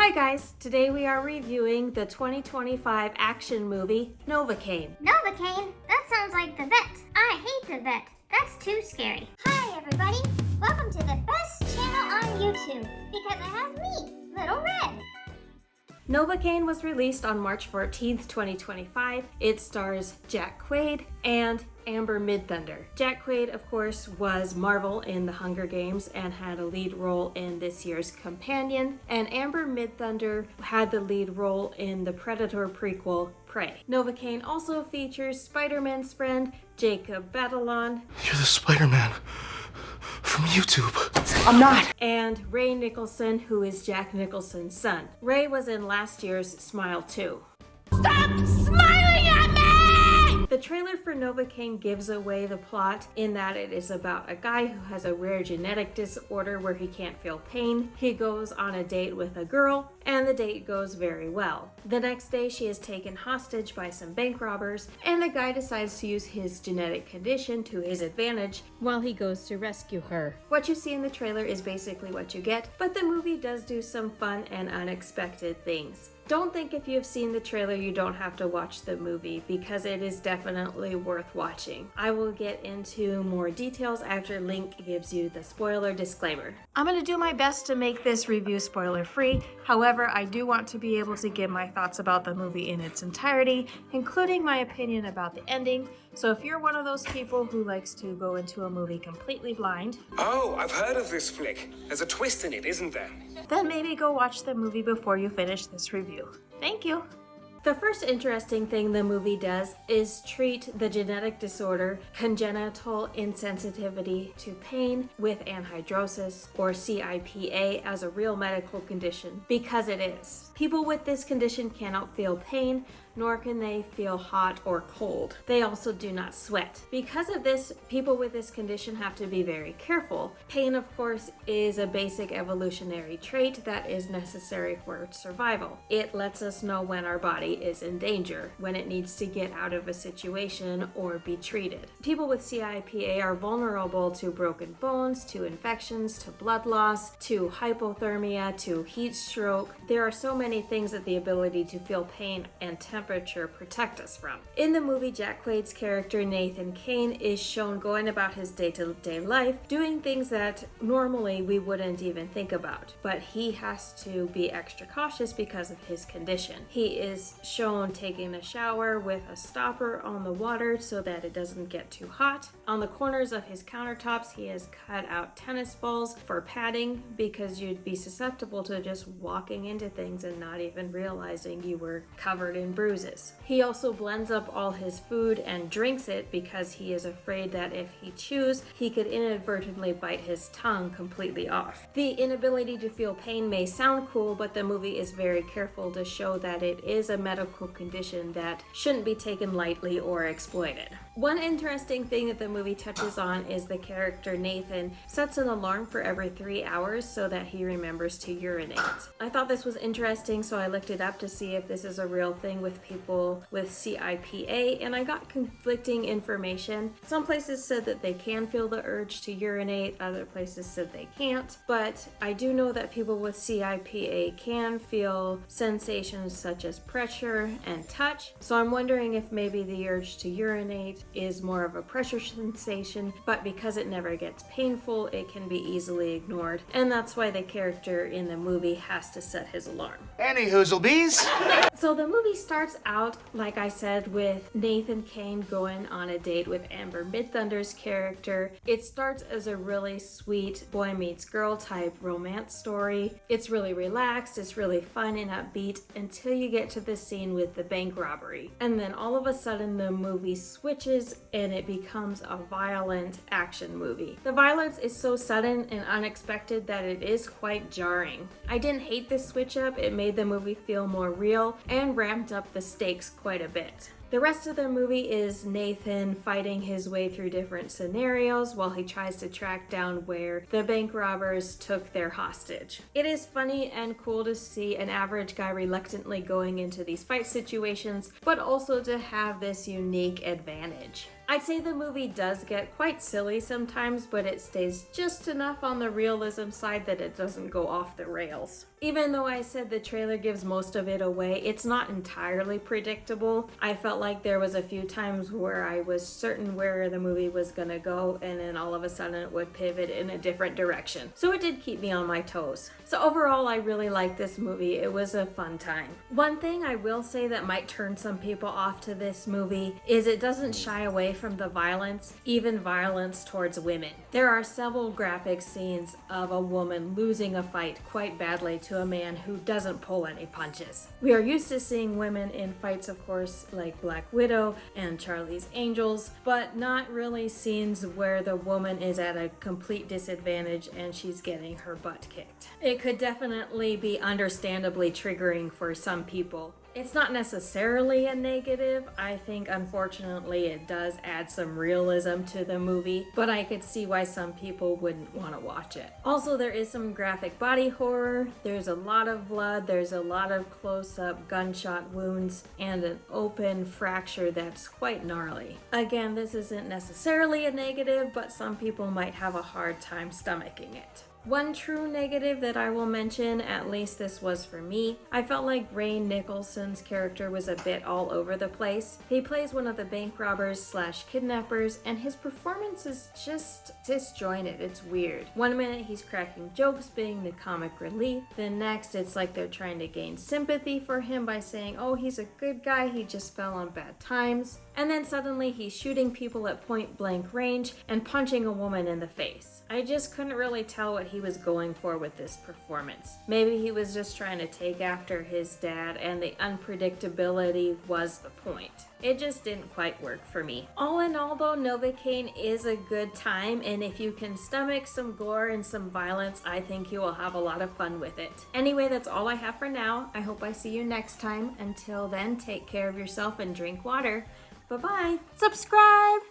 Hi guys, today we are reviewing the 2025 action movie, Novacaine. Novacaine? That sounds like the vet. I hate the vet. That's too scary. Hi everybody, welcome to the best channel on YouTube, because it has me, Little Red. Novacaine was released on March 14th, 2025. It stars Jack Quaid and Amber Midthunder. Jack Quaid, of course, was Marvel in The Hunger Games and had a lead role in this year's Companion, and Amber Midthunder had the lead role in the Predator prequel, Prey. Novacaine also features Spider-Man's friend, Jacob Batalon. You're the Spider-Man from YouTube. I'm not. And Ray Nicholson, who is Jack Nicholson's son. Ray was in last year's Smile 2. Stop smiling at me! The trailer for Novacaine gives away the plot in that it is about a guy who has a rare genetic disorder where he can't feel pain. He goes on a date with a girl, and the date goes very well. The next day, she is taken hostage by some bank robbers, and the guy decides to use his genetic condition to his advantage while he goes to rescue her. What you see in the trailer is basically what you get, but the movie does do some fun and unexpected things. Don't think if you've seen the trailer you don't have to watch the movie, because it is definitely worth watching. I will get into more details after Link gives you the spoiler disclaimer. I'm going to do my best to make this review spoiler free. However, I do want to be able to give my thoughts about the movie in its entirety, including my opinion about the ending. So if you're one of those people who likes to go into a movie completely blind, Oh, I've heard of this flick. There's a twist in it, isn't there? then maybe go watch the movie before you finish this review. Thank you. The first interesting thing the movie does is treat the genetic disorder congenital insensitivity to pain with anhidrosis, or CIPA, as a real medical condition, because it is. People with this condition cannot feel pain, nor can they feel hot or cold. They also do not sweat. Because of this, people with this condition have to be very careful. Pain, of course, is a basic evolutionary trait that is necessary for survival. It lets us know when our body is in danger, when it needs to get out of a situation or be treated. People with CIPA are vulnerable to broken bones, to infections, to blood loss, to hypothermia, to heat stroke. There are so many things that the ability to feel pain and temperature protect us from. In the movie, Jack Quaid's character Nathan Kane is shown going about his day-to-day life, doing things that normally we wouldn't even think about, but he has to be extra cautious because of his condition. He is shown taking a shower with a stopper on the water so that it doesn't get too hot. On the corners of his countertops, he has cut out tennis balls for padding, because you'd be susceptible to just walking into things and not even realizing you were covered in bruises. He also blends up all his food and drinks it because he is afraid that if he chews, he could inadvertently bite his tongue completely off. The inability to feel pain may sound cool, but the movie is very careful to show that it is a medical condition that shouldn't be taken lightly or exploited. One interesting thing that the movie touches on is the character Nathan sets an alarm for every 3 hours so that he remembers to urinate. I thought this was interesting, so I looked it up to see if this is a real thing with people with CIPA, and I got conflicting information. Some places said that they can feel the urge to urinate, other places said they can't, but I do know that people with CIPA can feel sensations such as pressure and touch, so I'm wondering if maybe the urge to urinate is more of a pressure sensation, but because it never gets painful, it can be easily ignored, and that's why the character in the movie has to set his alarm. Any hoozlebees? So the movie starts out, like I said, with Nathan Kane going on a date with Amber Midthunder's character. It starts as a really sweet boy meets girl type romance story. It's really relaxed, it's really fun and upbeat until you get to the scene with the bank robbery. And then all of a sudden the movie switches and it becomes a violent action movie. The violence is so sudden and unexpected that it is quite jarring. I didn't hate this switch up, it made the movie feel more real and ramped up the stakes quite a bit. The rest of the movie is Nathan fighting his way through different scenarios while he tries to track down where the bank robbers took their hostage. It is funny and cool to see an average guy reluctantly going into these fight situations, but also to have this unique advantage. I'd say the movie does get quite silly sometimes, but it stays just enough on the realism side that it doesn't go off the rails. Even though I said the trailer gives most of it away, it's not entirely predictable. I felt like there was a few times where I was certain where the movie was gonna go, and then all of a sudden it would pivot in a different direction. So it did keep me on my toes. So overall, I really liked this movie. It was a fun time. One thing I will say that might turn some people off to this movie is it doesn't shy away from the violence, even violence towards women. There are several graphic scenes of a woman losing a fight quite badly to a man who doesn't pull any punches. We are used to seeing women in fights, of course, like Black Widow and Charlie's Angels, but not really scenes where the woman is at a complete disadvantage and she's getting her butt kicked. It could definitely be understandably triggering for some people. It's not necessarily a negative. I think unfortunately it does add some realism to the movie, but I could see why some people wouldn't want to watch it. Also, there is some graphic body horror. There's a lot of blood. There's a lot of close-up gunshot wounds and an open fracture that's quite gnarly. Again, this isn't necessarily a negative, but some people might have a hard time stomaching it. One true negative that I will mention, at least this was for me, I felt like Ray Nicholson's character was a bit all over the place. He plays one of the bank robbers slash kidnappers, and his performance is just disjointed. It's weird. One minute he's cracking jokes, being the comic relief. Then next it's like they're trying to gain sympathy for him by saying, oh, he's a good guy, he just fell on bad times. And then suddenly he's shooting people at point blank range and punching a woman in the face. I just couldn't really tell what he was going for with this performance. Maybe he was just trying to take after his dad and the unpredictability was the point. It just didn't quite work for me. All in all though, Novacaine is a good time, and if you can stomach some gore and some violence, I think you will have a lot of fun with it. Anyway, that's all I have for now. I hope I see you next time. Until then, take care of yourself and drink water. Bye-bye. Subscribe!